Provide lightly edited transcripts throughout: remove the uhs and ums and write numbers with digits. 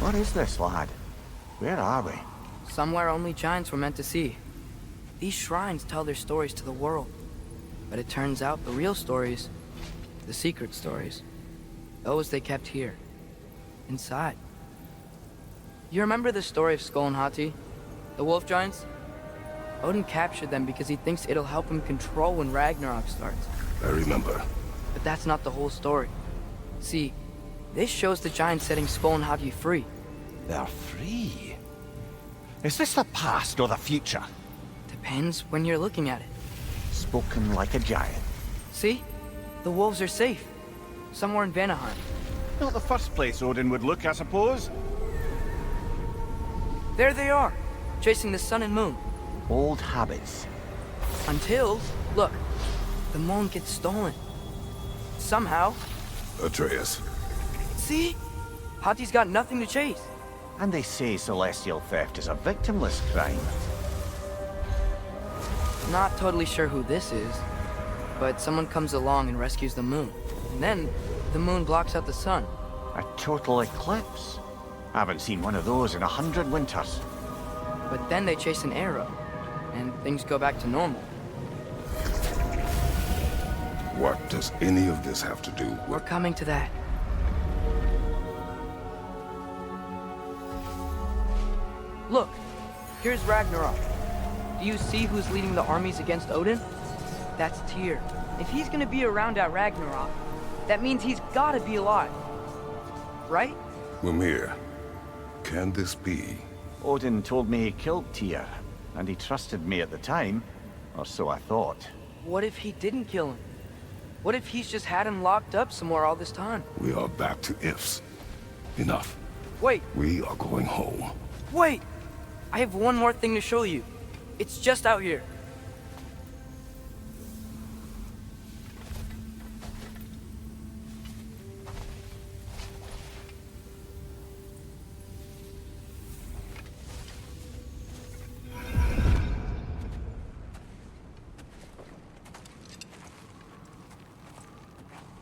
What is this, lad? Where are we? Somewhere only giants were meant to see. These shrines tell their stories to the world. But it turns out the real stories, the secret stories, those they kept here, inside. You remember the story of Skull and Hati, the wolf giants? Odin captured them because he thinks it'll help him control when Ragnarok starts. I remember. But that's not the whole story. See, this shows the giants setting Skull and Hati free. They're free. Is this the past or the future? Depends when you're looking at it. Spoken like a giant. See? The wolves are safe. Somewhere in Vanaheim. Not the first place Odin would look, I suppose. There they are, chasing the sun and moon. Old habits. Until, look, the moon gets stolen. Somehow. Atreus. See? Hati's got nothing to chase. And they say celestial theft is a victimless crime. Not totally sure who this is, but someone comes along and rescues the moon. And then, the moon blocks out the sun. A total eclipse. Haven't seen one of those in 100 winters. But then they chase an arrow, and things go back to normal. What does any of this have to do with... We're coming to that. Look, here's Ragnarok. Do you see who's leading the armies against Odin? That's Tyr. If he's gonna be around at Ragnarok, that means he's gotta be alive. Right? Mimir, can this be? Odin told me he killed Tyr, and he trusted me at the time, or so I thought. What if he didn't kill him? What if he's just had him locked up somewhere all this time? We are back to ifs. Enough. Wait, We are going home. wait! I have one more thing to show you. It's just out here.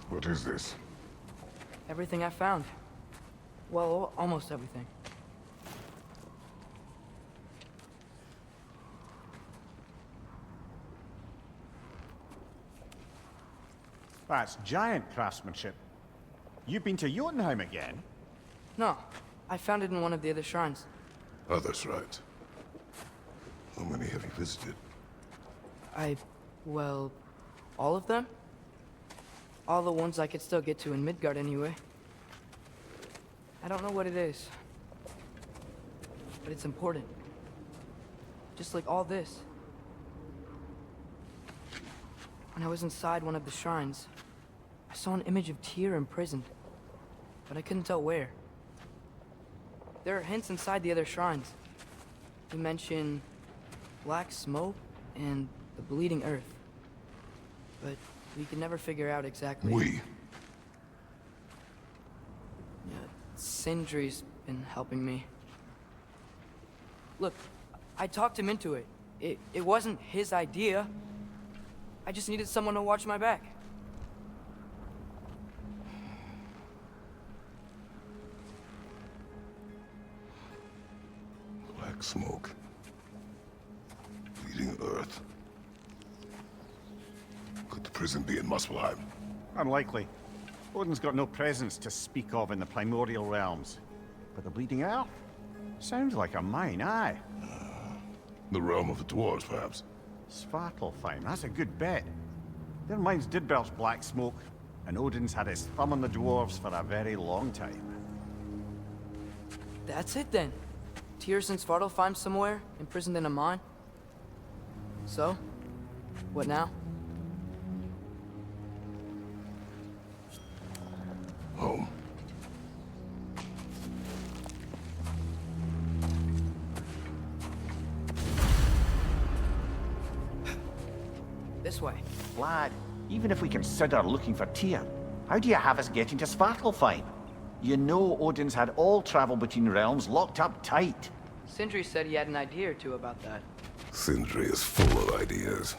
What is this? Everything I found. Well, almost everything. That's giant craftsmanship. You've been to Jotunheim again? No, I found it in one of the other shrines. Others, right? How many have you visited? Well, all of them? All the ones I could still get to in Midgard anyway. I don't know what it is, but it's important. Just like all this. When I was inside one of the shrines, I saw an image of Tyr imprisoned, but I couldn't tell where. There are hints inside the other shrines. You mention black smoke and the bleeding earth, but we could never figure out exactly. We? Yeah, Sindri's been helping me. Look, I talked him into it. It wasn't his idea. I just needed someone to watch my back. Black smoke. Bleeding earth. Could the prison be in Muspelheim? Unlikely. Odin's got no presence to speak of in the primordial realms. But the Bleeding Earth? Sounds like a mine, aye. The realm of the dwarves, perhaps? Svartalfheim, that's a good bet. Their mines did belch black smoke, and Odin's had his thumb on the dwarves for a very long time. That's it then. Tyr's in Svartalfheim somewhere, imprisoned in a mine. So, what now? Home. This way. Lad, even if we consider looking for Tyr, how do you have us getting to Svartalfheim? You know Odin's had all travel between realms locked up tight. Sindri said he had an idea or two about that. Sindri is full of ideas.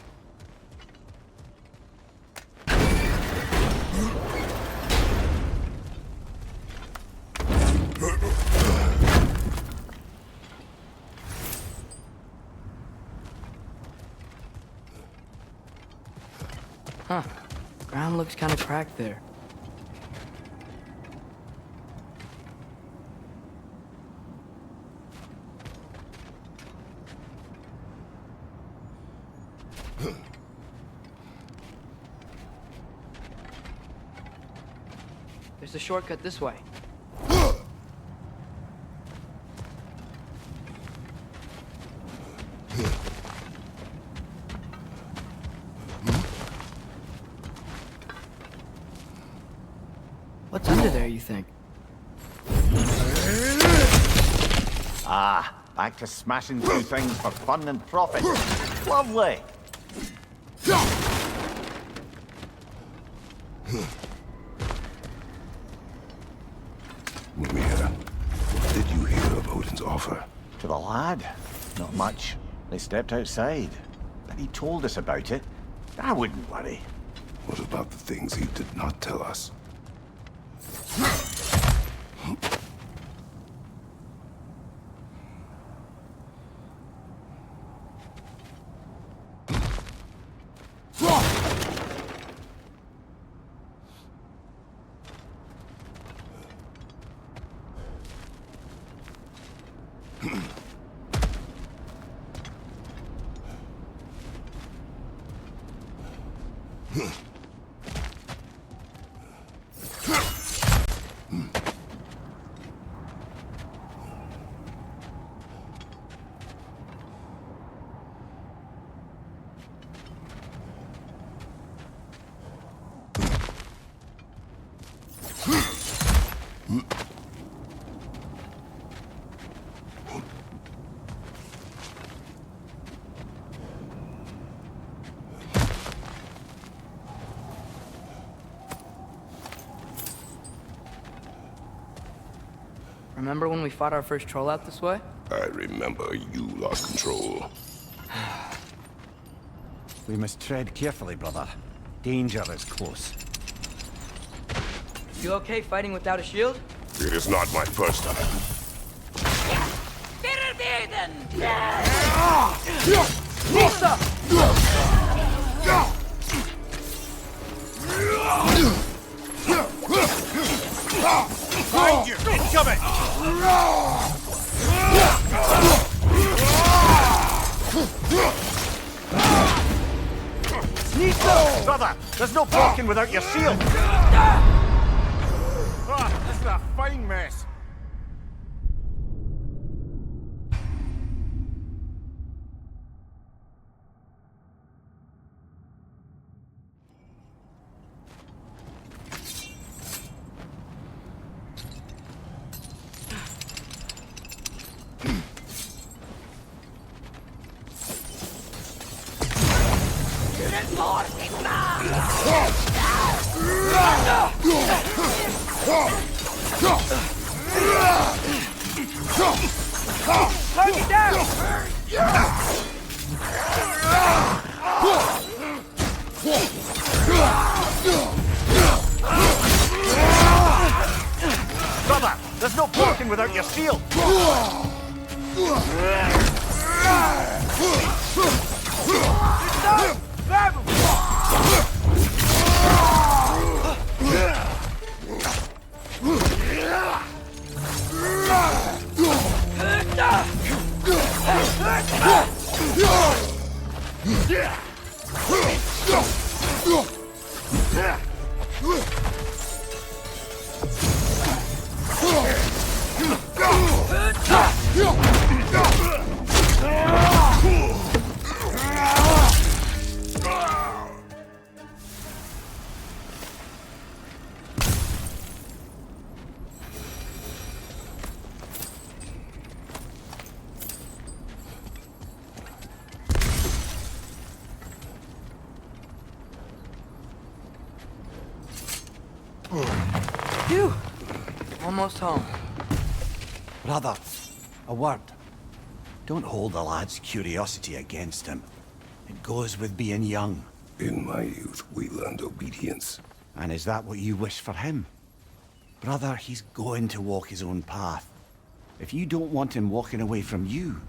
Ground looks kind of cracked there. There's a shortcut this way. What's under there, you think? Ah, back to smashing through things for fun and profit. Lovely. Mimir, what did you hear of Odin's offer? To the lad? Not much. They stepped outside. But he told us about it. I wouldn't worry. What about the things he did not tell us? Remember when we fought our first troll out this way? I remember you lost control. We must tread carefully, brother. Danger is close. You okay fighting without a shield? It is not my first time. Behind you! Incoming! Brother, there's no blocking without your shield! Ah, this is a fine mess. Target down! Brother, there's no blocking without your shield! Phew! Almost home. Brother, a word. Don't hold the lad's curiosity against him. It goes with being young. In my youth, we learned obedience. And is that what you wish for him? Brother, he's going to walk his own path. If you don't want him walking away from you,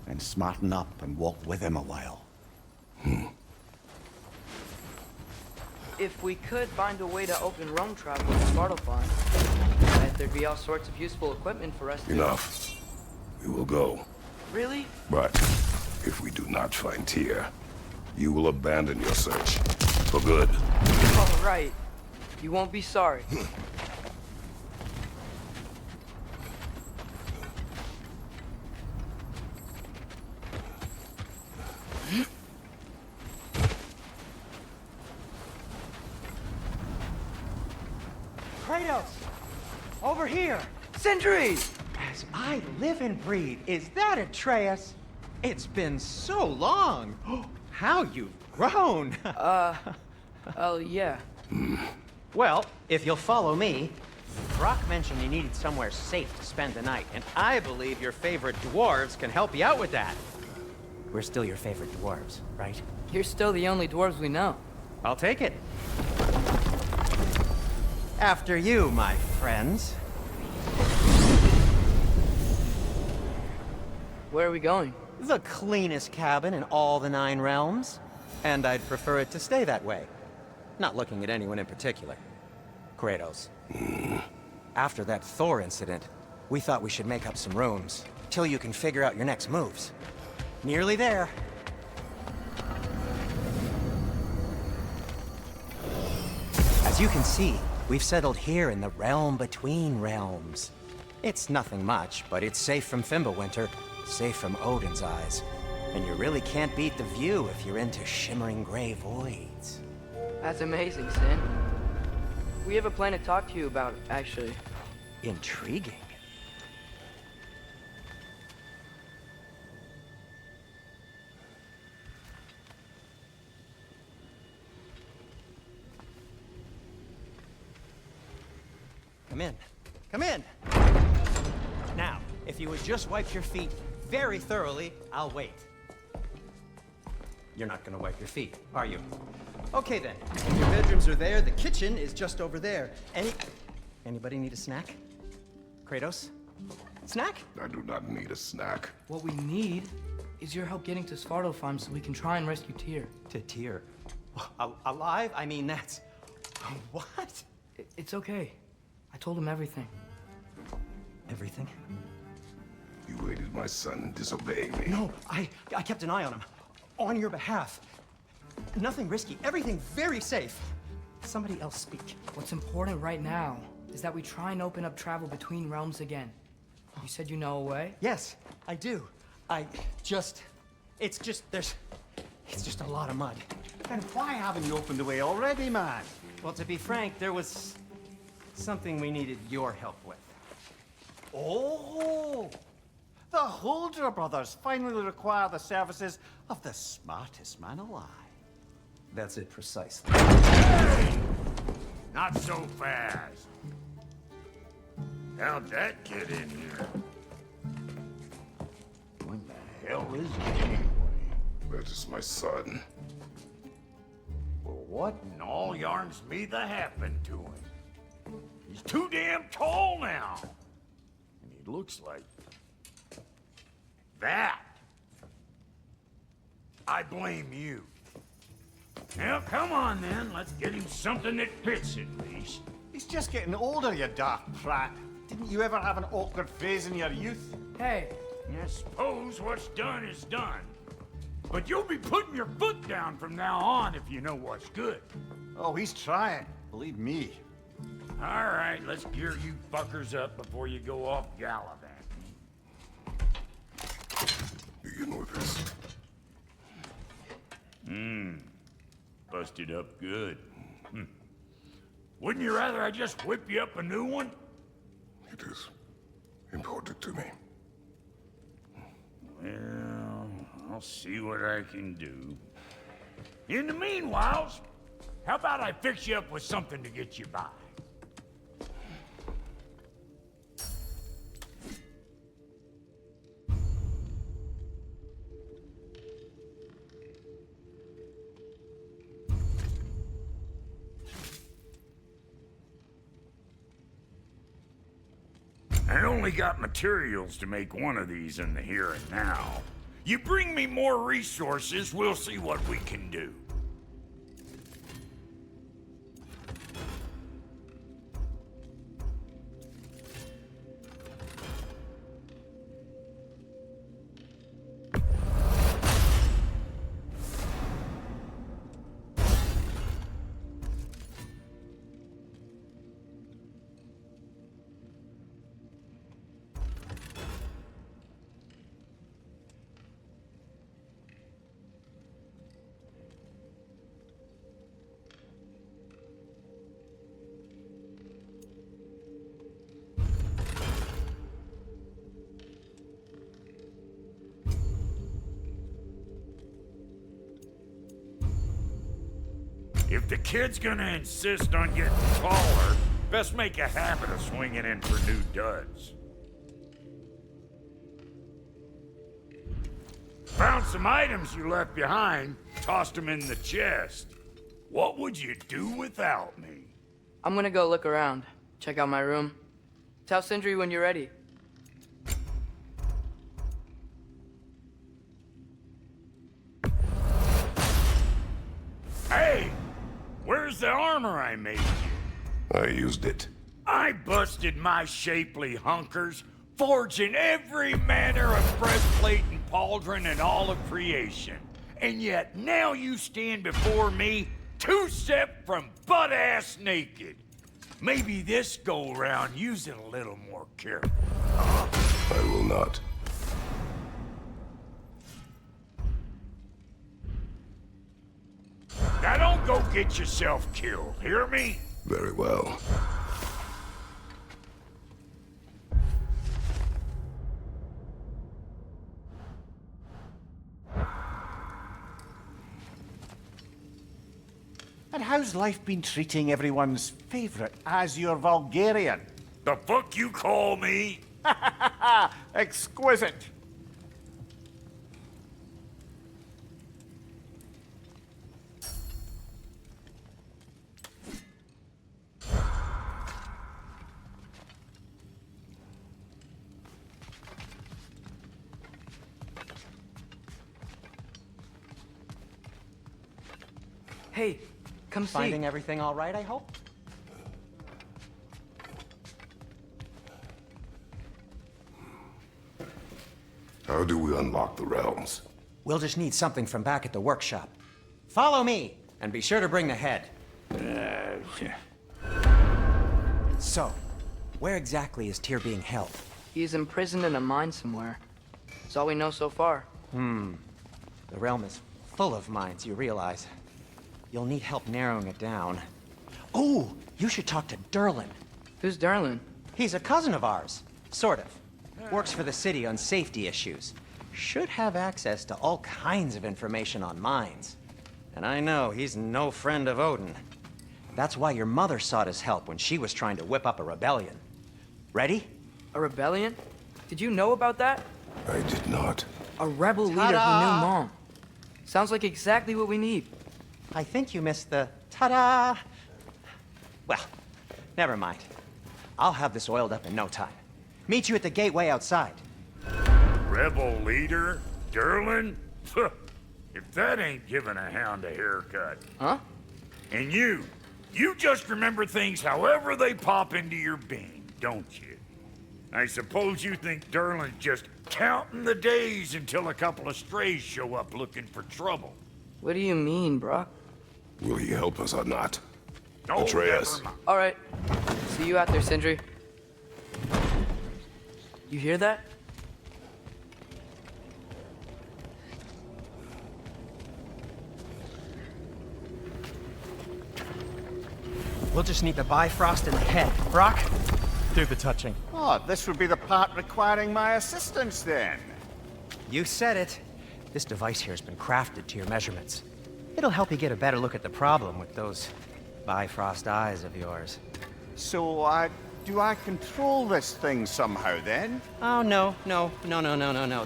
then smarten up and walk with him a while. if we could find a way to open realm travel with Svartalfheim, I bet there'd be all sorts of useful equipment for us to... Enough. We will go. Really? But if we do not find Tyr, you will abandon your search. For good. All right. You won't be sorry. Kratos! Over here! Sentry! As I live and breathe, is that Atreus? It's been so long! How you've grown! Oh, yeah. Well, if you'll follow me, Brock mentioned you needed somewhere safe to spend the night, and I believe your favorite dwarves can help you out with that. We're still your favorite dwarves, right? You're still the only dwarves we know. I'll take it. After you, my friends. Where are we going? The cleanest cabin in all the 9 realms. And I'd prefer it to stay that way. Not looking at anyone in particular. Kratos. After that Thor incident, we thought we should make up some rooms, till you can figure out your next moves. Nearly there. As you can see, we've settled here in the realm between realms. It's nothing much, but it's safe from Fimbulwinter, safe from Odin's eyes. And you really can't beat the view if you're into shimmering gray voids. That's amazing, Sin. We have a plan to talk to you about, actually. Intriguing. Come in. Come in! Now, if you would just wipe your feet very thoroughly, I'll wait. You're not gonna wipe your feet, are you? Okay then. If your bedrooms are there, the kitchen is just over there. Anybody need a snack? Kratos? Snack? I do not need a snack. What we need is your help getting to Svartalfheim so we can try and rescue Tyr. To Tyr. Alive? I mean, that's... What? It's okay. I told him everything. Everything? You aided my son in disobeying me. No, I kept an eye on him. On your behalf. Nothing risky. Everything very safe. Somebody else speak. What's important right now is that we try and open up travel between realms again. You said you know a way? Yes, I do. It's just a lot of mud. Then why haven't you opened the way already, man? Well, to be frank, there was something we needed your help with. Oh! The Holder brothers finally require the services of the smartest man alive. That's it precisely. Not so fast. How'd that get in here? When the hell is he anyway? That is my son. Well, what in all yarns me that happened to him? He's too damn tall now. And he looks like... that. I blame you. Well, come on then. Let's get him something that fits at least. He's just getting older, you dark prat. Didn't you ever have an awkward phase in your youth? Hey, I suppose what's done is done. But you'll be putting your foot down from now on if you know what's good. Oh, he's trying. Believe me. All right, let's gear you fuckers up before you go off gallivanting. Begin with this. Busted up good. Wouldn't you rather I just whip you up a new one? It is important to me. Well, I'll see what I can do. In the meanwhile, how about I fix you up with something to get you by? I only got materials to make one of these in the here and now. You bring me more resources, we'll see what we can do. If the kid's gonna insist on getting taller, best make a habit of swinging in for new duds. Found some items you left behind, tossed them in the chest. What would you do without me? I'm gonna go look around, check out my room. Tell Sindri when you're ready. Hey! Where's the armor I made you? I used it. I busted my shapely hunkers, forging every manner of breastplate and pauldron in all of creation. And yet now you stand before me, two-step from butt-ass naked. Maybe this go-round use it a little more careful. I will not. Now don't go get yourself killed, hear me? Very well. And how's life been treating everyone's favorite Azure Vulgarian? The fuck you call me? Exquisite. Hey, come see. Finding everything all right, I hope? How do we unlock the realms? We'll just need something from back at the workshop. Follow me, and be sure to bring the head. So, where exactly is Tyr being held? He's imprisoned in a mine somewhere. That's all we know so far. The realm is full of mines, you realize. You'll need help narrowing it down. Oh, you should talk to Durlin. Who's Darlin? He's a cousin of ours. Sort of. Works for the city on safety issues. Should have access to all kinds of information on mines. And I know he's no friend of Odin. That's why your mother sought his help when she was trying to whip up a rebellion. Ready? A rebellion? Did you know about that? I did not. A rebel leader who knew Mom. Sounds like exactly what we need. I think you missed the ta-da. Well, never mind. I'll have this oiled up in no time. Meet you at the gateway outside. Rebel leader? Durlin? If that ain't giving a hound a haircut. Huh? And you just remember things however they pop into your being, don't you? I suppose you think Durlin's just counting the days until a couple of strays show up looking for trouble. What do you mean, Brock? Will he help us or not? Oh, Atreus. never mind. All right. See you out there, Sindri. You hear that? We'll just need the Bifrost in the head. Brock, do the touching. Oh, this would be the part requiring my assistance then. You said it. This device here has been crafted to your measurements. It'll help you get a better look at the problem with those Bifrost eyes of yours. So, do I control this thing somehow then? Oh, no.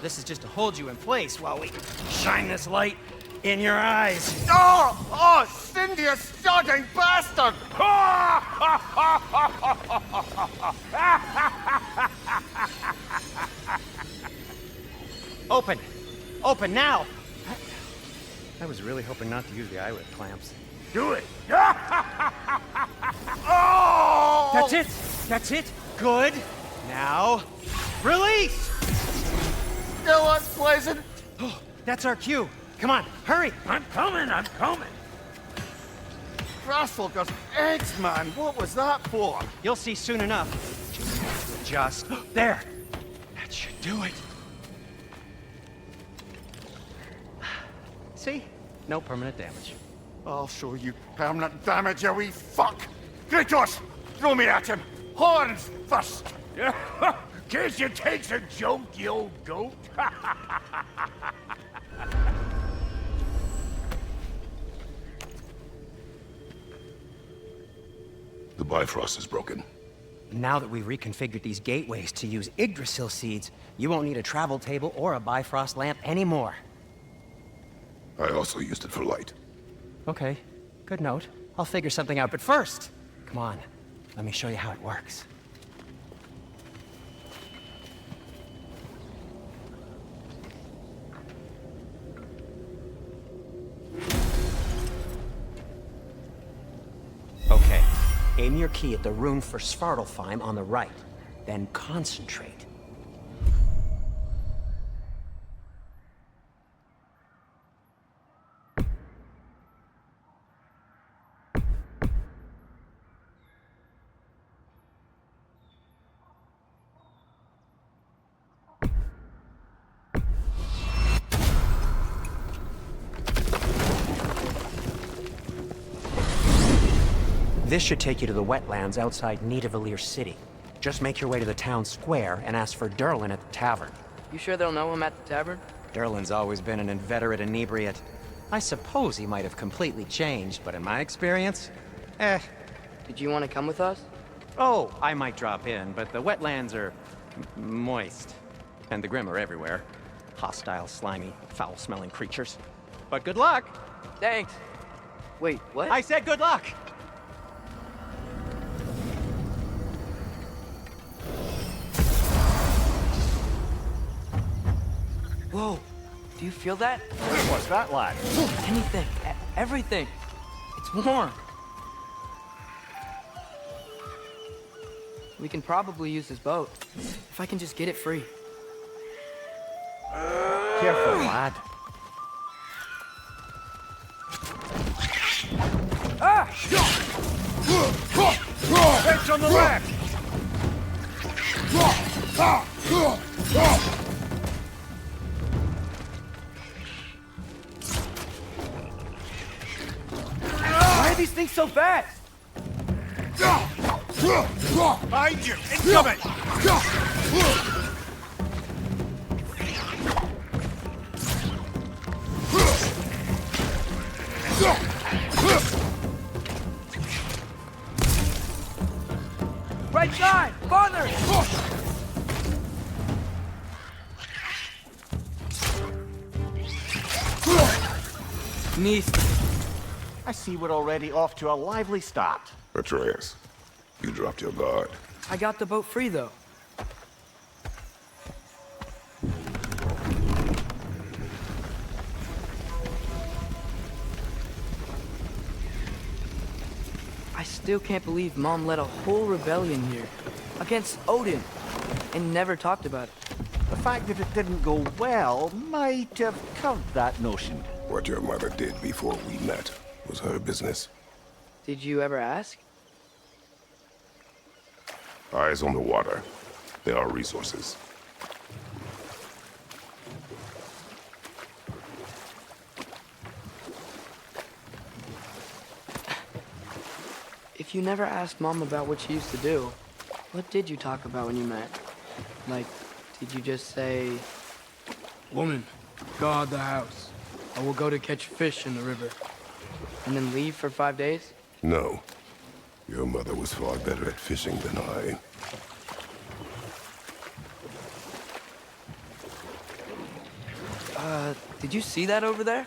This is just to hold you in place while we shine this light in your eyes. Oh, Cindy, you sodding bastard! Open! Open now! I was really hoping not to use the eyelid clamps. Do it! Oh! That's it! That's it! Good! Now, release! Still unpleasant. Oh, that's our cue. Come on, hurry! I'm coming! Grassfalker's eggs, man. What was that for? You'll see soon enough. Just have to adjust. There! That should do it. See? No permanent damage. I'll show you permanent damage, you wee fuck! Kratos! Throw me at him! Horns first! Guess you takes a joke, you old goat. The Bifrost is broken. Now that we've reconfigured these gateways to use Yggdrasil seeds, you won't need a travel table or a Bifrost lamp anymore. I also used it for light. Okay, good note. I'll figure something out, but first, come on, let me show you how it works. Okay, aim your key at the rune for Svartalfheim on the right, then concentrate. This should take you to the wetlands outside Nidavellir City. Just make your way to the town square and ask for Durlin at the tavern. You sure they'll know him at the tavern? Durlin's always been an inveterate inebriate. I suppose he might have completely changed, but in my experience, Did you want to come with us? Oh, I might drop in, but the wetlands are moist. And the Grim are everywhere. Hostile, slimy, foul-smelling creatures. But good luck! Thanks. Wait, what? I said good luck! Whoa, do you feel that? What's that, lad? Anything, everything. It's warm. We can probably use this boat, if I can just get it free. Careful, lad. Ah! Fetch on the left! Why are these things so fast? Behind you! Incoming! Right side! Farther! Nice. I see we're already off to a lively start. Atreus, you dropped your guard. I got the boat free, though. I still can't believe Mom led a whole rebellion here. Against Odin. And never talked about it. The fact that it didn't go well might have curved that notion. What your mother did before we met was her business. Did you ever ask? Eyes on the water. There are resources. If you never asked Mom about what she used to do, what did you talk about when you met? Like, did you just say... Woman, guard the house. I will go to catch fish in the river. And then leave for 5 days? No. Your mother was far better at fishing than I. Did you see that over there?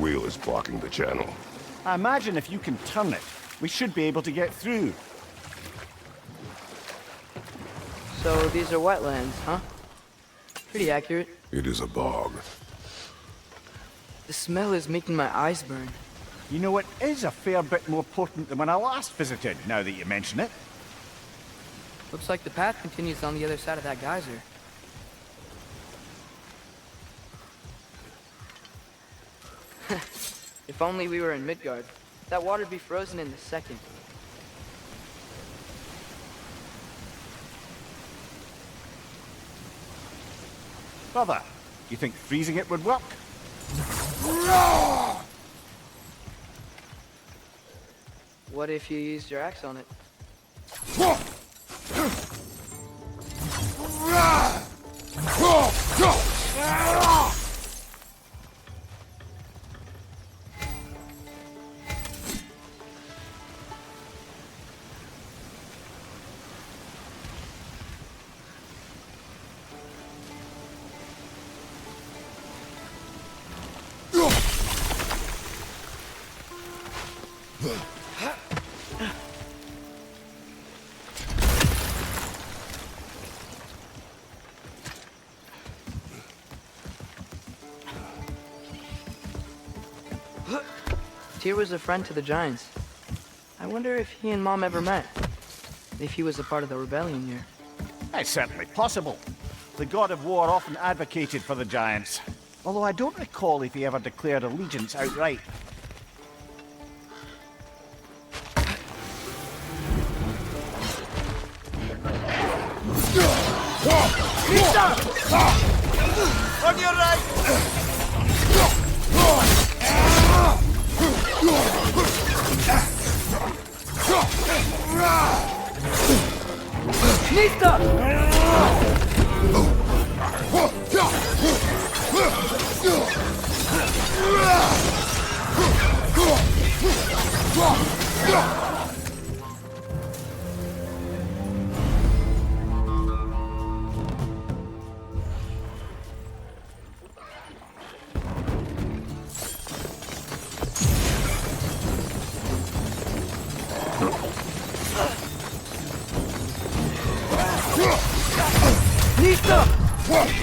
wheel is blocking the channel. I imagine if you can turn it, we should be able to get through. So these are wetlands, huh? Pretty accurate. It is a bog. The smell is making my eyes burn. You know, it is a fair bit more potent than when I last visited, now that you mention it. Looks like the path continues on the other side of that geyser. If only we were in Midgard. That water'd be frozen in a second. Brother, you think freezing it would work? What if you used your axe on it? Tyr was a friend to the Giants. I wonder if he and Mom ever met. If he was a part of the rebellion here. It's certainly possible. The god of war often advocated for the Giants. Although I don't recall if he ever declared allegiance outright. On your right!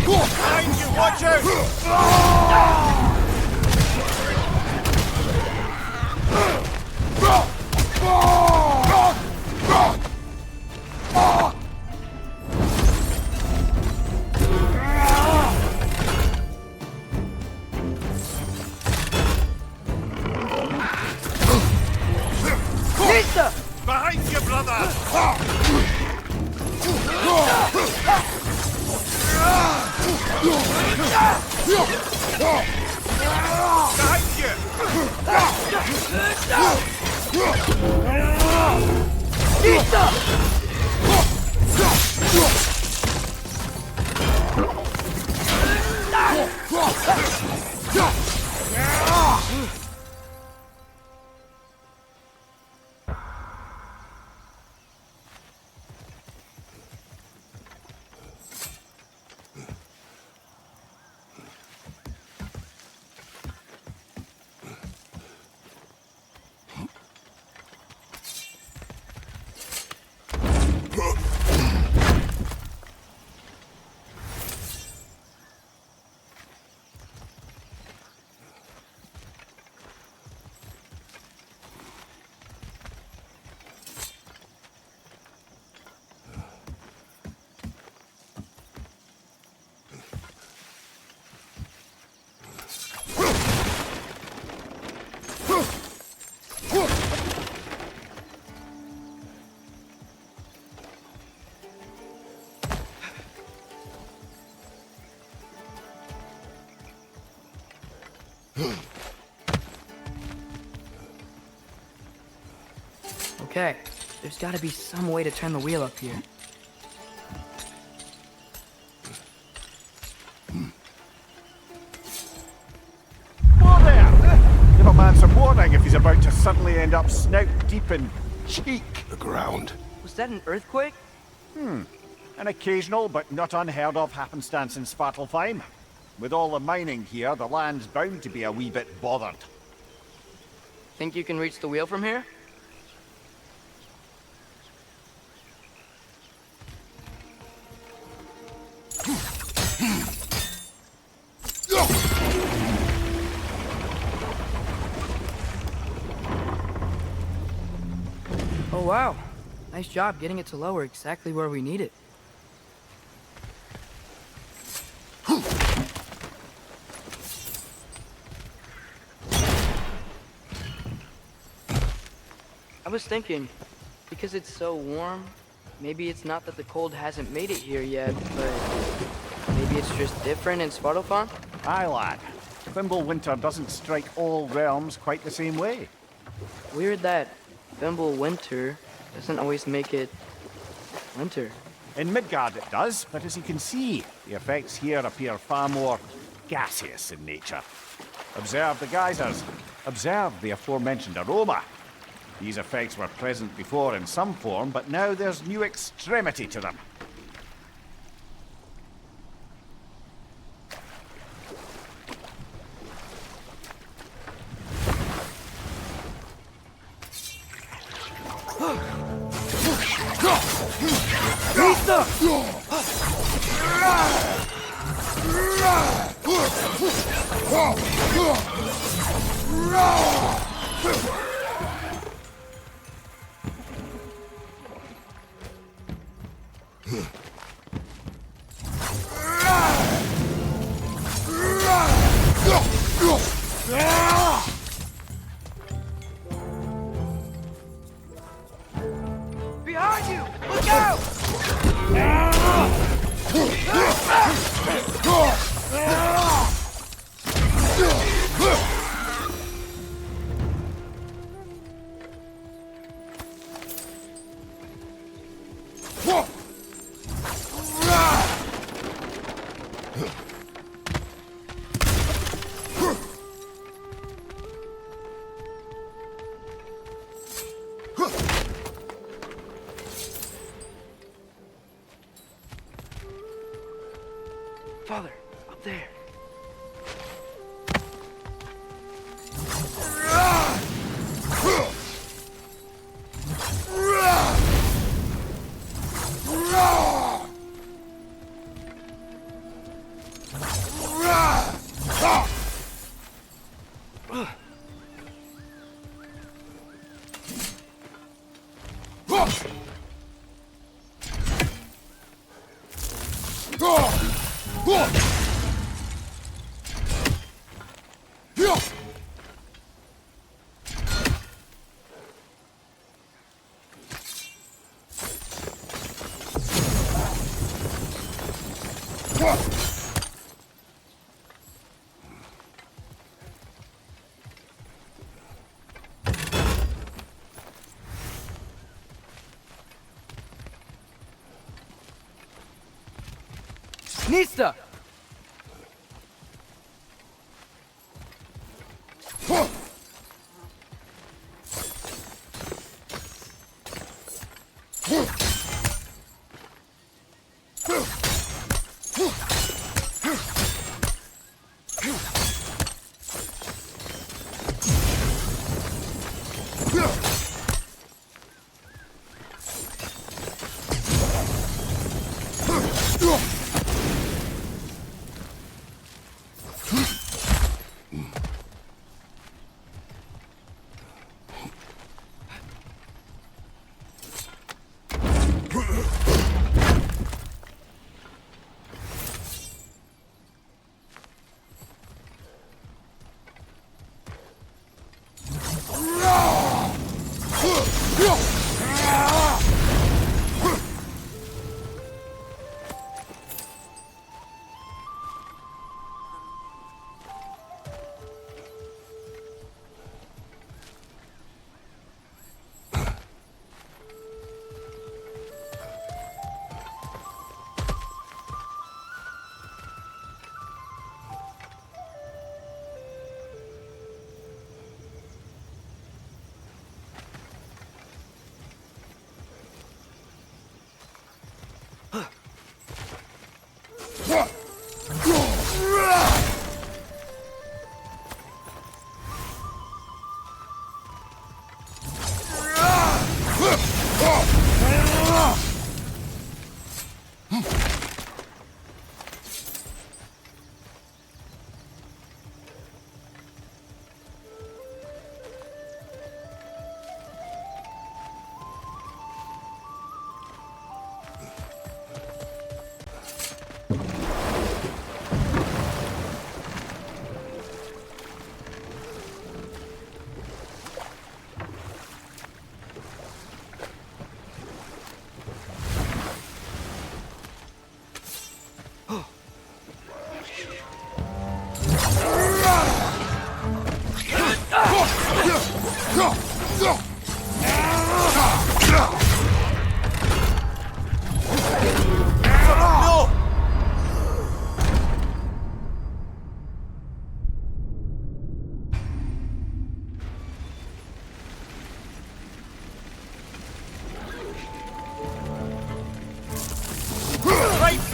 Behind you, watch out! Behind you, brother! Behind you! Okay, there's gotta be some way to turn the wheel up here. Whoa there! Give a man some warning if he's about to suddenly end up snout deep in cheek. The ground. Was that an earthquake? An occasional but not unheard of happenstance in Svartalfheim. With all the mining here, the land's bound to be a wee bit bothered. Think you can reach the wheel from here? Oh wow, nice job getting it to lower exactly where we need it. I was thinking, because it's so warm, maybe it's not that the cold hasn't made it here yet, but maybe it's just different in Svartalfheim? Aye, lad. Thimble winter doesn't strike all realms quite the same way. Weird that Thimble winter doesn't always make it winter. In Midgard it does, but as you can see, the effects here appear far more gaseous in nature. Observe the geysers. Observe the aforementioned aroma. These effects were present before in some form, but now there's new extremity to them. Behind you! Look out! Father, up there. Nista!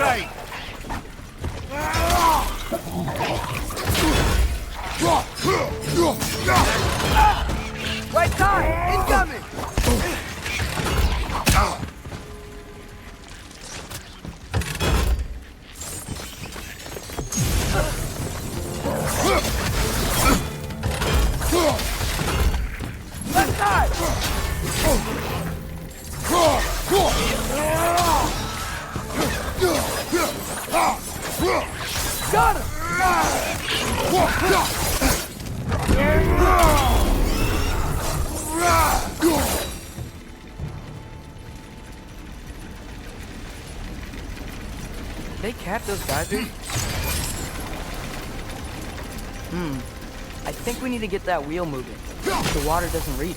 side! Right side! Incoming! Left side! Got him! They capped those geysers? I think we need to get that wheel moving. The water doesn't reach.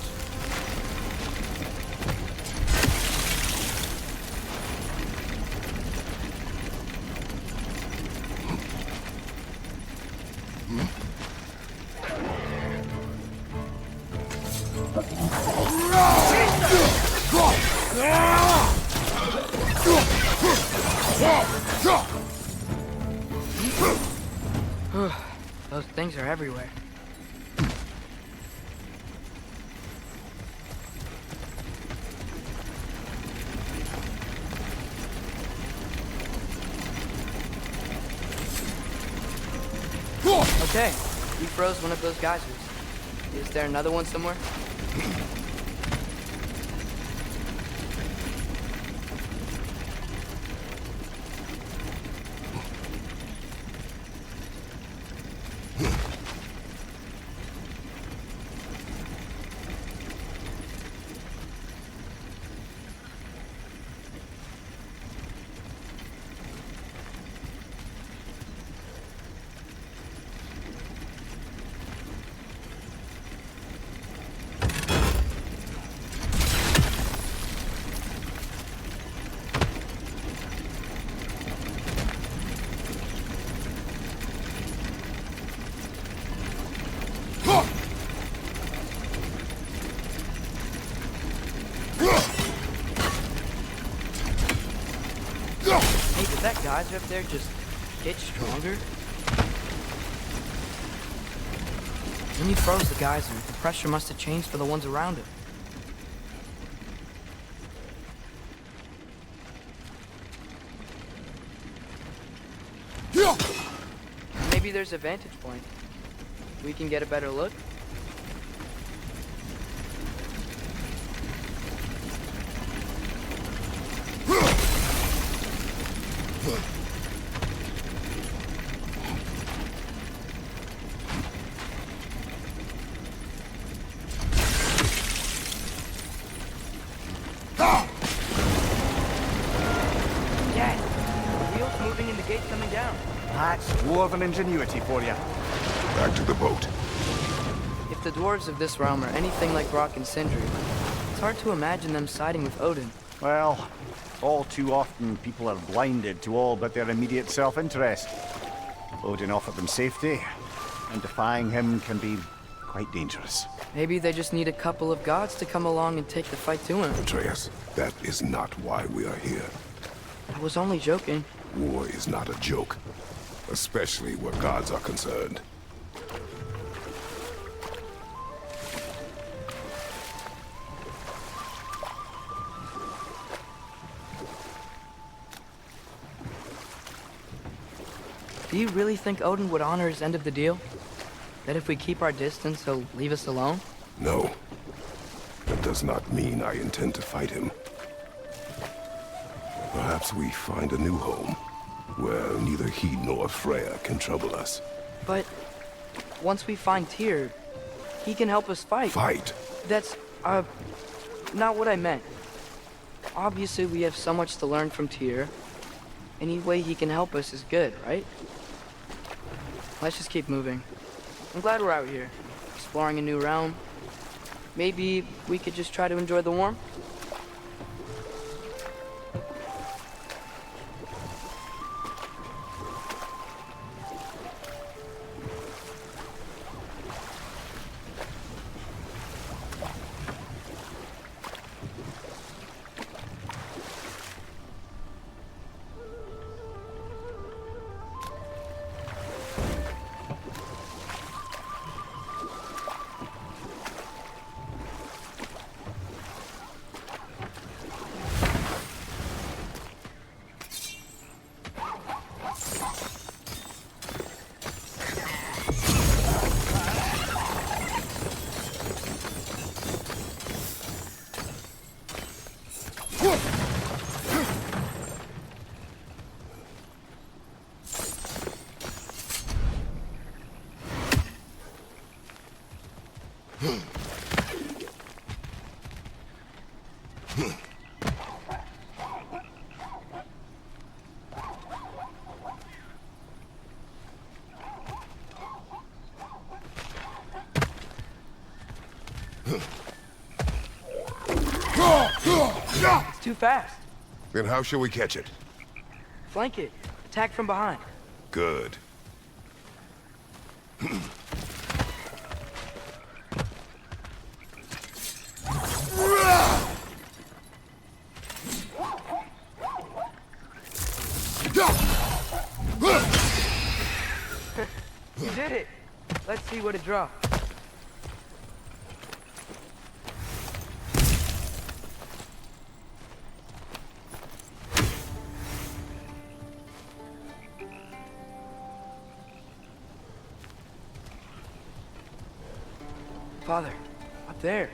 Those things are everywhere. Okay, we froze one of those geysers. Is there another one somewhere? Hey, did that geyser up there just get stronger? When you froze the geyser, the pressure must have changed for the ones around it. Maybe there's a vantage point. We can get a better look. Dad, the wheel's moving and the gate's coming down. That's dwarven ingenuity for you. Back to the boat. If the dwarves of this realm are anything like Rock and Sindri, it's hard to imagine them siding with Odin. Well, all too often people are blinded to all but their immediate self-interest. Odin offered them safety, and defying him can be quite dangerous. Maybe they just need a couple of gods to come along and take the fight to him. Atreus, that is not why we are here. I was only joking. War is not a joke, especially where gods are concerned. Do you really think Odin would honor his end of the deal? That if we keep our distance, he'll leave us alone? No. That does not mean I intend to fight him. Perhaps we find a new home, where neither he nor Freya can trouble us. But once we find Tyr, he can help us fight. Fight? That's, not what I meant. Obviously, we have so much to learn from Tyr. Any way he can help us is good, right? Let's just keep moving. I'm glad we're out here, exploring a new realm. Maybe we could just try to enjoy the warmth? It's too fast. Then how shall we catch it? Flank it. Attack from behind. Good. You did it. Let's see what it draws. Father, up there.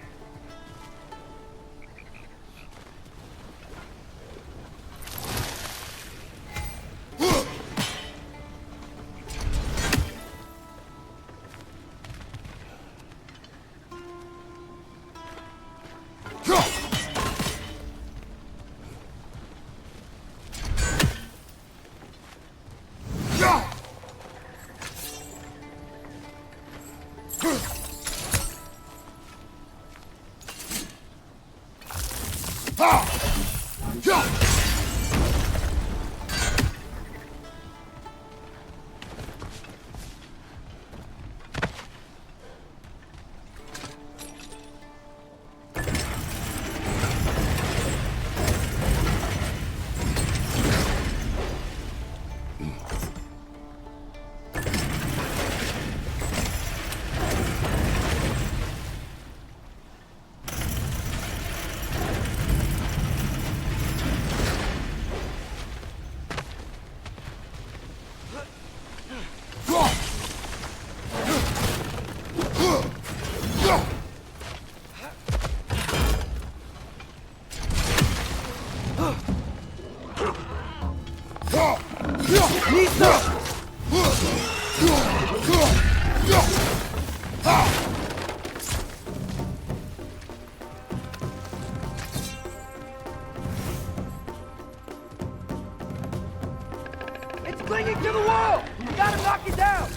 It's clinging to the wall! You gotta knock it down!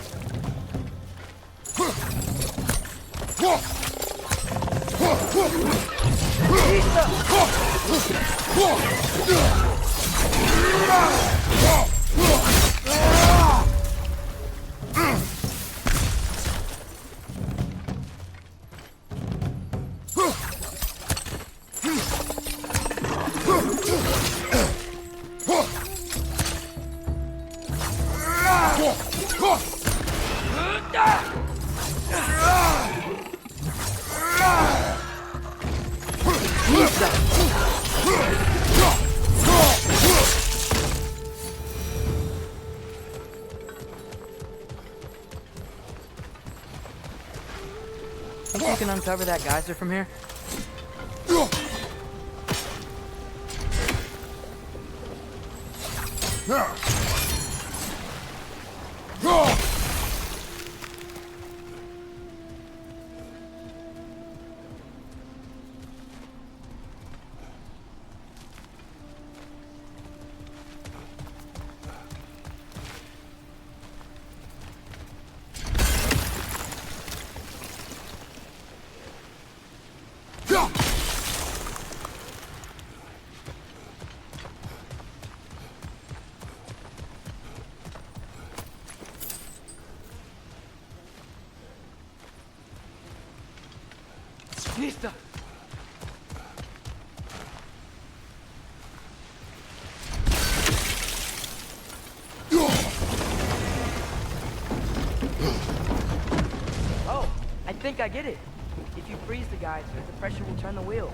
Think you can uncover that geyser from here? Listo. Oh, I think I get it. If you freeze the geyser, the pressure will turn the wheel.